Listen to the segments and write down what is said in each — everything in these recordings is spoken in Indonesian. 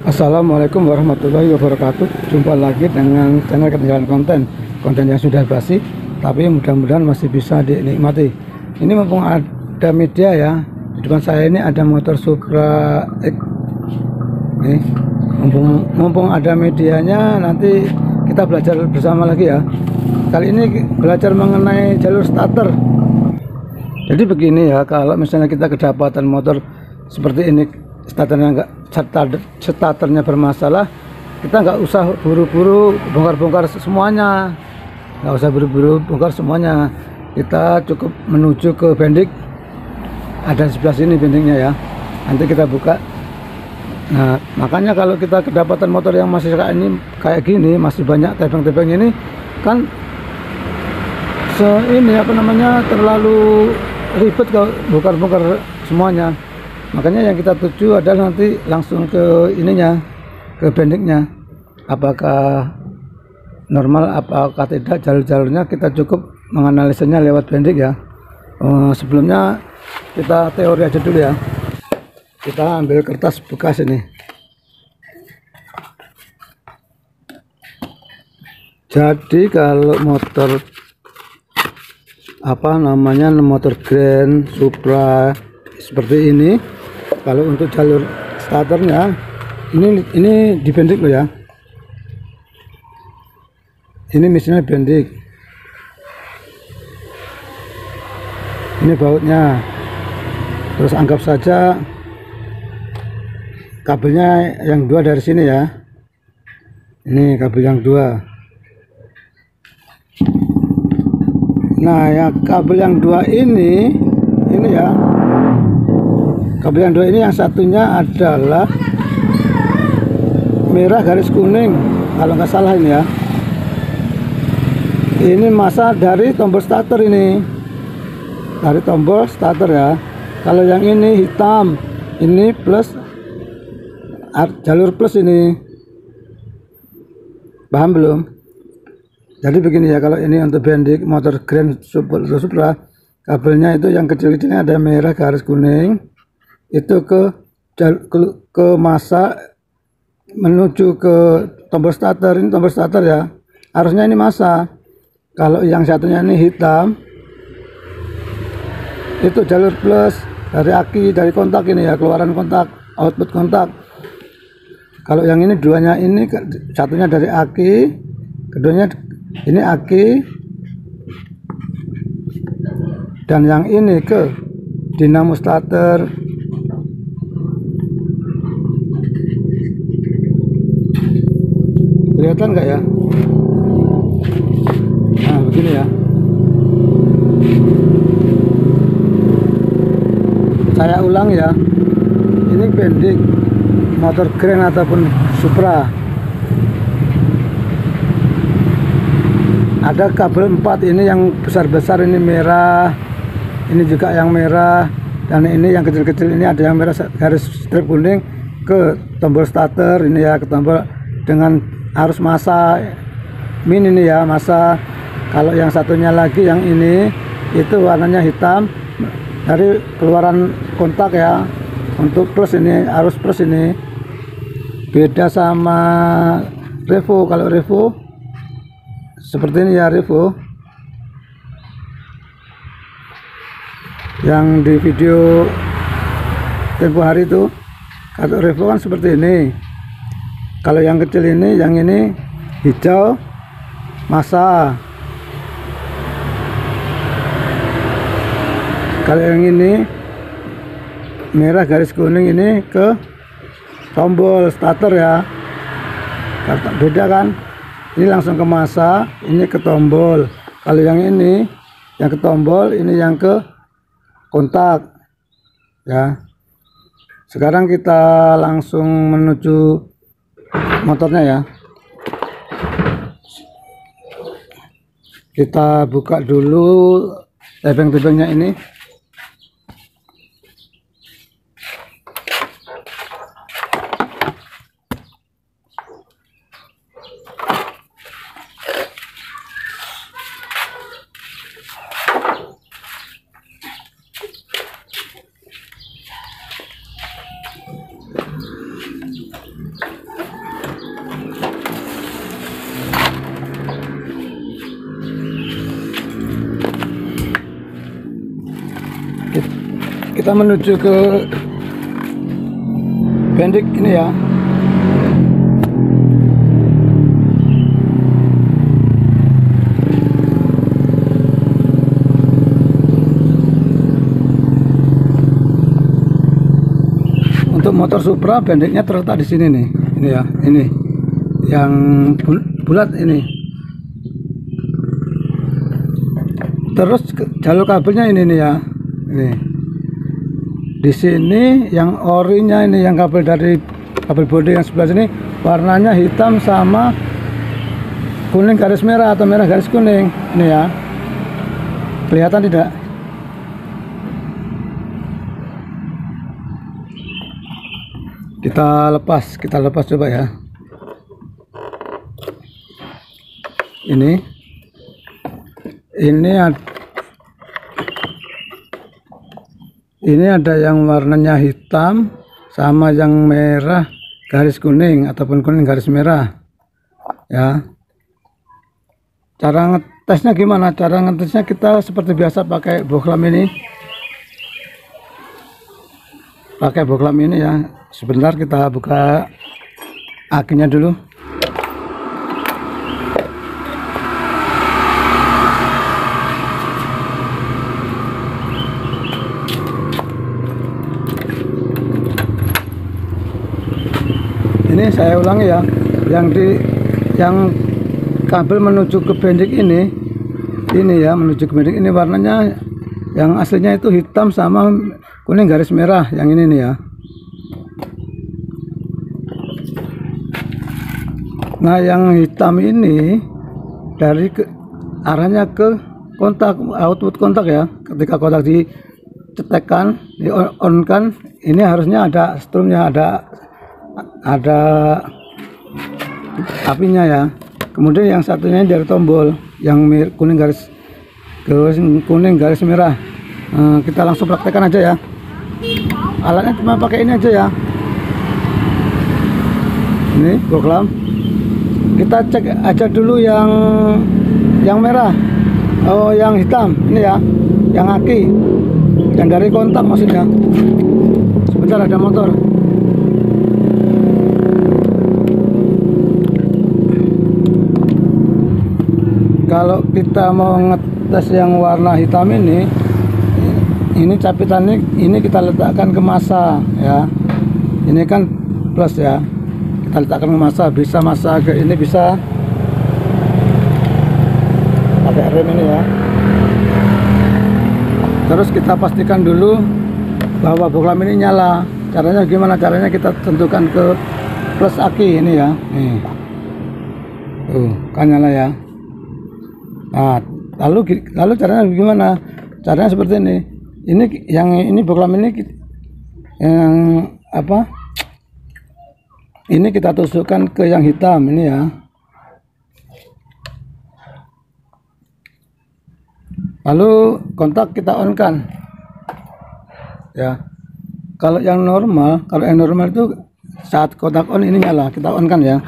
Assalamualaikum warahmatullahi wabarakatuh. Jumpa lagi dengan channel Ketinggalan konten yang sudah basi, tapi mudah-mudahan masih bisa dinikmati. Ini mumpung ada media ya, di depan saya ini ada motor Supra X. Nih, mumpung ada medianya, nanti kita belajar bersama lagi ya. Kali ini belajar mengenai jalur starter. Jadi begini ya, kalau misalnya kita kedapatan motor seperti ini, starternya bermasalah, kita nggak usah buru-buru bongkar semuanya, kita cukup menuju ke bendik, ada di sebelah sini bendiknya ya, nanti kita buka. Nah, makanya kalau kita kedapatan motor yang masih kayak gini, masih banyak tebeng-tebeng ini kan terlalu ribet kalau bongkar semuanya. Makanya yang kita tuju adalah nanti langsung ke ininya, ke bendiknya, apakah normal apakah tidak jalur-jalurnya. Kita cukup menganalisanya lewat bendik ya. Sebelumnya kita teori aja dulu ya. Kita ambil kertas bekas ini. Jadi kalau motor motor Grand Supra seperti ini, kalau untuk jalur starternya ini di bendik loh ya. Ini mesinnya bendik. Ini bautnya. Terus anggap saja kabelnya yang dua dari sini ya. Ini kabel yang dua. Nah, yang kabel yang dua ini ya. Kabel yang dua ini yang satunya adalah merah garis kuning kalau nggak salah ini ya. Ini masa dari tombol starter ini. Dari tombol starter ya. Kalau yang ini hitam, ini plus, jalur plus ini. Paham belum? Jadi begini ya, kalau ini untuk bendik motor Grand Supra, kabelnya itu yang kecil-kecilnya ada merah garis kuning, itu ke masa menuju ke tombol starter. Ini tombol starter ya, harusnya ini masa. Kalau yang satunya ini hitam, itu jalur plus dari aki, dari kontak ini ya, keluaran kontak, output kontak. Kalau yang ini duanya ini, satunya dari aki, keduanya ini aki, dan yang ini ke dinamo starter. Kelihatan nggak ya? Nah, begini ya. Saya ulang ya. Ini bendik motor Grand ataupun Supra. Ada kabel 4 ini yang besar-besar, ini merah, ini juga yang merah, dan ini yang kecil-kecil ini ada yang merah garis strip kuning ke tombol starter ini ya, ke tombol dengan arus massa min ini ya, massa. Kalau yang satunya lagi yang ini itu warnanya hitam dari keluaran kontak ya, untuk plus ini, arus plus ini. Beda sama Revo. Kalau Revo seperti ini ya, Revo yang di video tempo hari itu. Kalau Revo kan seperti ini. Kalau yang kecil ini, yang ini hijau massa. Kalau yang ini merah garis kuning, ini ke tombol starter ya. Beda kan? Ini langsung ke massa, ini ke tombol. Kalau yang ini yang ke tombol, ini yang ke kontak ya. Sekarang kita langsung menuju motornya ya. Kita buka dulu tebeng-tebengnya ini. kita menuju ke bendik ini ya. Untuk motor Supra bendiknya terletak di sini nih. Ini ya, ini yang bulat ini. Terus jalur kabelnya ini nih ya. Ini. Di sini yang orinya ini, yang kabel dari kabel bodi yang sebelah sini warnanya hitam sama kuning garis merah atau merah garis kuning. Ini ya. Kelihatan tidak? Kita lepas coba ya. Ini ada yang warnanya hitam sama yang merah garis kuning ataupun kuning garis merah ya. Cara ngetesnya gimana? Cara ngetesnya kita seperti biasa pakai bohlam ini. Pakai bohlam ini ya. Sebentar kita buka akinya dulu. Ini saya ulangi ya, yang kabel menuju ke bendik ini ya, menuju ke bendik ini warnanya yang aslinya itu hitam sama kuning garis merah, yang ini nih ya. Nah yang hitam ini dari arahnya ke kontak, output kontak ya. Ketika kontak dicetekkan, di on kan, ini harusnya ada strumnya, ada apinya ya. Kemudian yang satunya dari tombol yang kuning garis merah. Kita langsung praktekkan aja ya. Alatnya cuma pakai ini aja ya. Ini bohlam. Kita cek aja dulu yang merah. Oh, yang hitam ini ya, yang aki, yang dari kontak maksudnya. Sebentar, ada motor. Kalau kita mau ngetes yang warna hitam ini capitannya ini kita letakkan ke massa ya. Ini kan plus ya. Kita letakkan ke massa, bisa massa ke ini, bisa pakai rem ini ya. Terus kita pastikan dulu bahwa bohlam ini nyala. Caranya gimana? Caranya kita tentukan ke plus aki ini ya. Nih. Tuh, kan nyala ya. Nah, lalu caranya gimana? Caranya seperti ini. Ini bohlam ini yang apa? Ini kita tusukkan ke yang hitam ini ya. Lalu kontak kita on kan. Ya. Kalau yang normal itu saat kontak on ini nyala, kita on kan ya.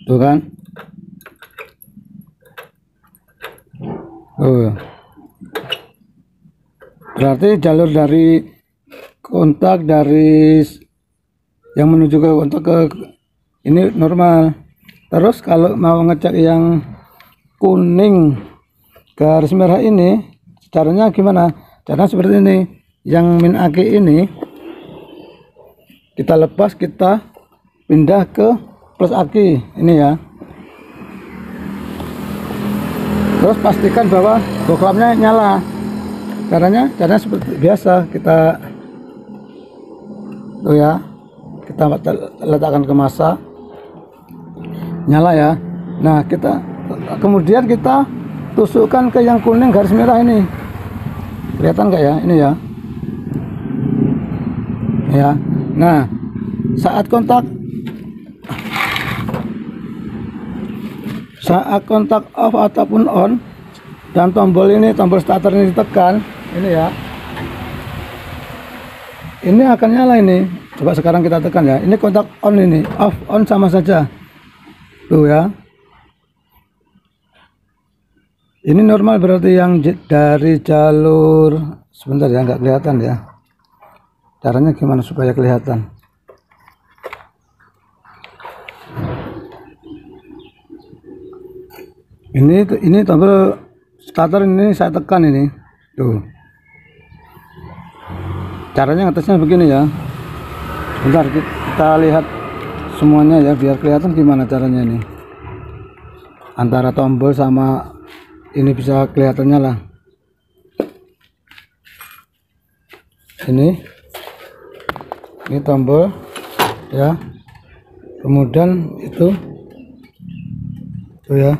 Tuh kan. Berarti jalur dari kontak dari yang menuju ke kontak ke ini normal. Terus kalau mau ngecek yang kuning garis merah ini, caranya gimana? Caranya seperti ini. Yang min aki ini kita lepas, kita pindah ke plus aki ini ya. Terus pastikan bahwa bohlamnya nyala. Caranya seperti biasa, kita tuh ya, kita letakkan ke massa, nyala ya. Nah, kemudian kita tusukkan ke yang kuning garis merah ini. Kelihatan nggak ya? Ini ya. Ya. Nah, saat kontak off ataupun on dan tombol starter ini ditekan, ini ya, ini akan nyala ini. Coba sekarang kita tekan ya, ini kontak on, ini off on sama saja tuh ya. Ini normal berarti yang dari jalur, sebentar ya, nggak kelihatan ya. Caranya gimana supaya kelihatan? Ini tombol starter ini saya tekan ini. Tuh. Caranya ngetesnya begini ya. Bentar kita lihat semuanya ya biar kelihatan gimana caranya ini. Antara tombol sama ini bisa kelihatannya lah. Ini tombol ya. Kemudian itu tuh ya.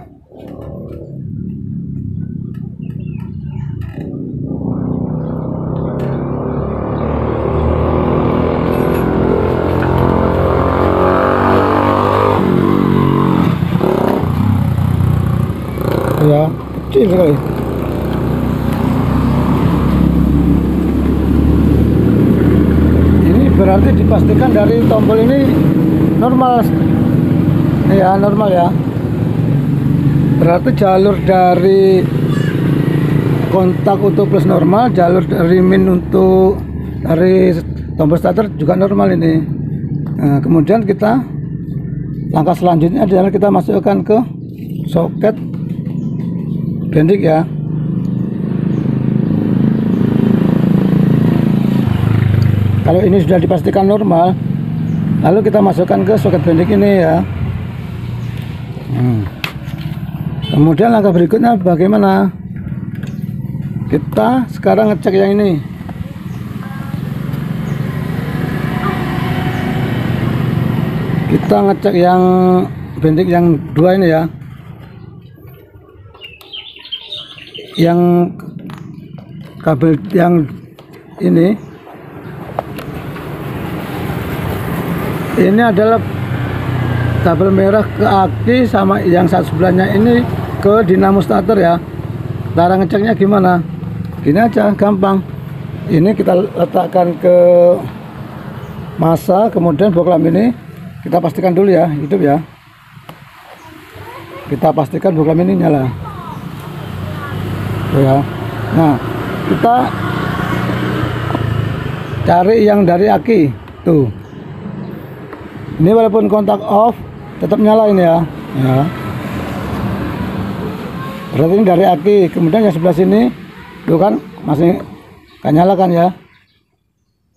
Ya, kecil sekali. Ini berarti dipastikan dari tombol ini normal ya, normal ya. Berarti jalur dari kontak untuk plus normal, jalur dari min untuk dari tombol starter juga normal ini. Nah, kemudian kita langkah selanjutnya adalah kita masukkan ke soket bendik ya. Kalau ini sudah dipastikan normal, lalu kita masukkan ke soket bendik ini ya. Kemudian langkah berikutnya bagaimana? Kita sekarang ngecek yang ini. Kita ngecek yang bendik yang dua ini ya. Yang kabel yang ini adalah kabel merah ke aki, sama yang satu sebelahnya ini ke dinamo starter ya. Cara ngeceknya gimana? Gini aja, gampang. Ini kita letakkan ke masa, kemudian bohlam ini kita pastikan dulu ya, hidup ya. Kita pastikan bohlam ini nyala. Tuh ya. Nah, kita cari yang dari aki. Tuh. Ini walaupun kontak off, tetap nyala ini ya. Ya. Berarti ini dari aki. Kemudian yang sebelah sini, tuh kan masih gak nyala kan ya.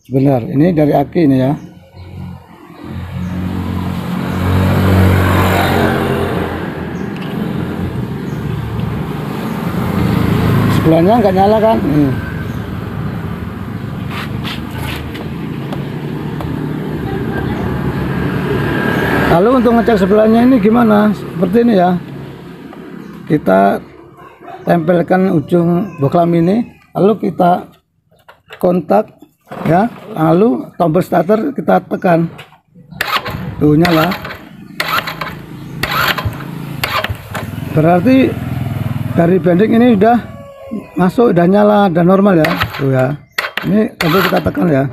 Benar, ini dari aki ini ya. Sebelahnya nggak nyala kan. Lalu untuk ngecek sebelahnya ini gimana? Seperti ini ya. Kita tempelkan ujung bohlam ini, lalu kita kontak ya, lalu tombol starter kita tekan. Tuh nyala. Berarti dari bending ini udah masuk, udah nyala, udah normal ya. Tuh ya. Ini tombol kita tekan ya.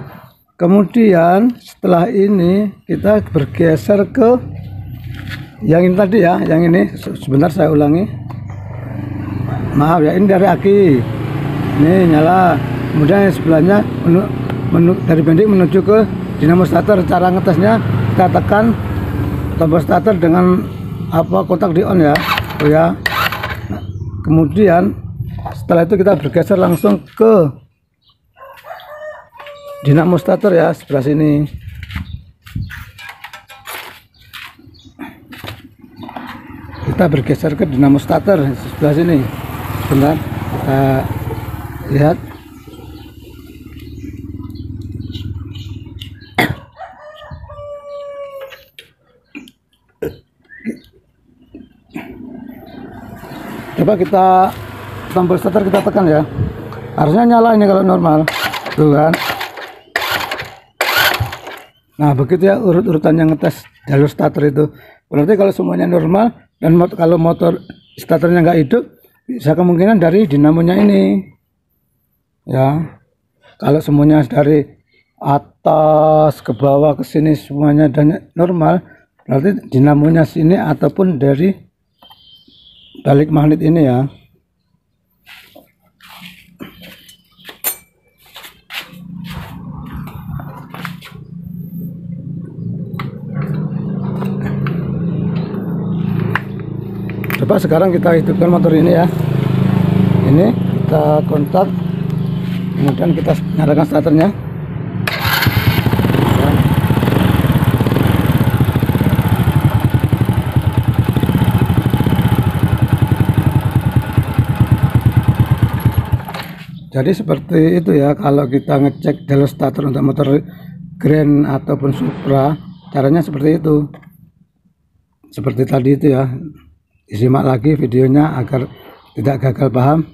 Kemudian setelah ini kita bergeser ke yang ini tadi ya, yang ini. Sebentar saya ulangi. Maaf ya, ini dari aki. Ini nyala. Kemudian yang sebelahnya dari bending menuju ke dinamo starter. Cara ngetesnya kita tekan tombol starter dengan kontak di on ya. Tuh ya. Nah, kemudian setelah itu kita bergeser langsung ke dinamo starter ya, sebelah sini. Kita bergeser ke dinamo starter sebelah sini. Bentar, kita lihat. Coba kita tombol starter kita tekan ya. Harusnya nyala ini kalau normal. Tuh kan. Nah, begitu ya urut-urutan yang ngetes jalur starter itu. Berarti kalau semuanya normal dan kalau motor starternya nggak hidup, bisa kemungkinan dari dinamonya ini. Ya. Kalau semuanya dari atas ke bawah ke sini semuanya dan normal, berarti dinamonya sini ataupun dari balik magnet ini ya. coba sekarang kita hidupkan motor ini ya. Ini kita kontak, kemudian kita nyalakan starternya. Jadi seperti itu ya, kalau kita ngecek jalur starter untuk motor Grand ataupun Supra, caranya seperti itu. Seperti tadi itu ya, disimak lagi videonya agar tidak gagal paham.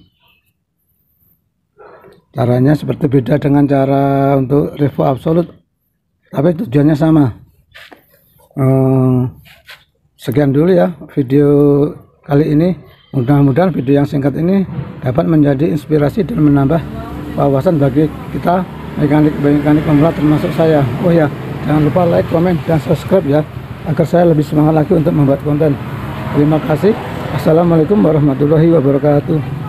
Caranya seperti beda dengan cara untuk Revo Absolute, tapi tujuannya sama. Sekian dulu ya video kali ini. Mudah-mudahan video yang singkat ini dapat menjadi inspirasi dan menambah wawasan bagi kita mekanik pemula termasuk saya. Oh ya, jangan lupa like, komen, dan subscribe ya, agar saya lebih semangat lagi untuk membuat konten. Terima kasih. Assalamualaikum warahmatullahi wabarakatuh.